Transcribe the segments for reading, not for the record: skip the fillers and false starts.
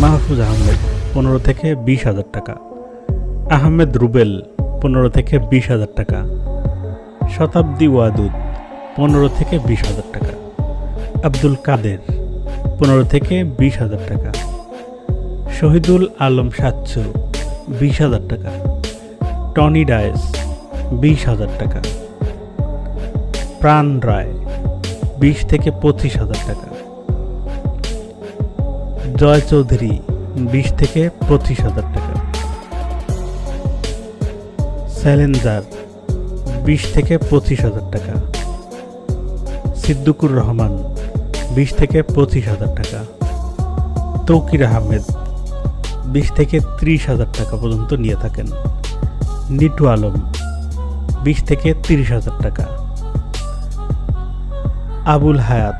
মাহফুজ আহমেদ 15 থেকে 20,000 টাকা। আহমেদ রুবেল 15 থেকে 20,000 টাকা। শতাব্দী ওয়াদুদ 15 থেকে 20,000 টাকা। আব্দুল কাদের 15 থেকে 20,000 টাকা। শহীদুল আলম সাচ্ছু 20,000 টাকা। টনি ডায়েস 20,000 টাকা। প্রাণ রায় 20 থেকে 25,000 টাকা। জয় চৌধুরী 20 থেকে 25,000 টাকা। চ্যালেঞ্জার 20 থেকে 25,000 টাকা। সিদ্দিকুর রহমান 20 থেকে 25,000 টাকা। তৌকির আহমেদ 20 থেকে 30,000 টাকা পর্যন্ত নিয়ে থাকেন। নিটু আলম 20 থেকে 30,000 টাকা। আবুল হায়াত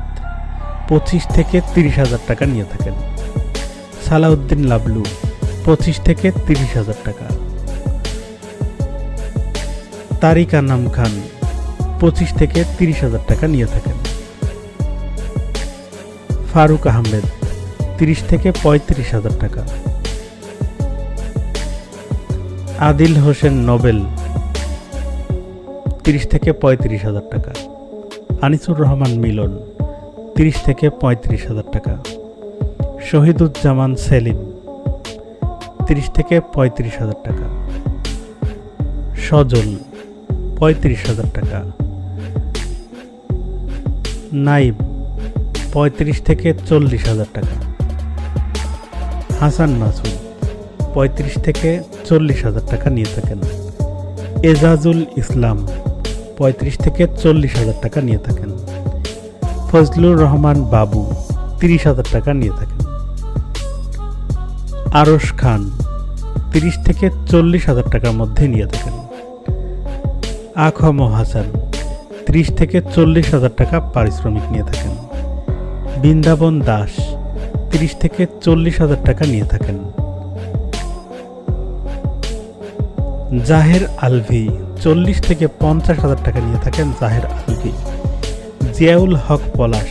25 থেকে 30,000 টাকা নিয়ে থাকেন। সালাউদ্দিন লাবলু 25 থেকে 30,000 টাকা। তারিক আনাম খান 25 থেকে 30,000 টাকা নিয়ে থাকেন। ফারুক আহমেদ 30 থেকে 35,000 টাকা। আদিল হোসেন নোবেল 30 থেকে 35,000 টাকা। আনিসুর রহমান মিলন 30 থেকে 35,000 টাকা। শহীদুজ্জামান সেলিম 30 থেকে 35,000 টাকা। সজল 35,000 টাকা। নাইব 35 থেকে 40,000 টাকা। হাসান মাসুদ 35 থেকে 40,000 টাকা নিয়ে থাকেন। এজাজুল ইসলাম 35 থেকে 40,000 টাকা নিয়ে থাকেন। ফজলুর রহমান বাবু 30,000 টাকা নিয়ে থাকেন। আরশ খান 30 থেকে 40,000 টাকার মধ্যে নিয়ে থাকেন। আখম হাসান 30 থেকে 40,000 টাকা পারিশ্রমিক নিয়ে থাকেন। বৃন্দাবন দাস 30 থেকে 40,000 টাকা নিয়ে থাকেন। জাহের আলভি 40 থেকে 50,000 টাকা নিয়ে থাকেন। জাহের আলভি। জিয়াউল হক পলাশ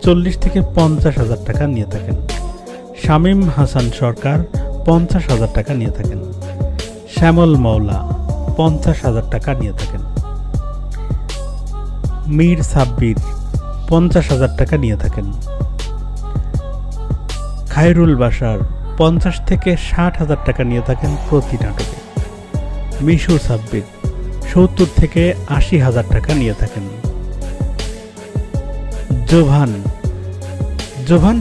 40 থেকে 50,000 টাকা নিয়ে থাকেন। শামীম হাসান সরকার 50,000 টাকা নিয়ে থাকেন। শ্যামল মাওলা 50,000 টাকা নিয়ে থাকেন। মীর সাব্বির 50,000 টাকা নিয়ে থাকেন। খায়রুল বাশার 50 থেকে 60,000 টাকা নিয়ে থাকেন প্রতি নাটকে। মিশু সাব্বির 70 থেকে 80,000 টাকা নিয়ে থাকেন। জোভান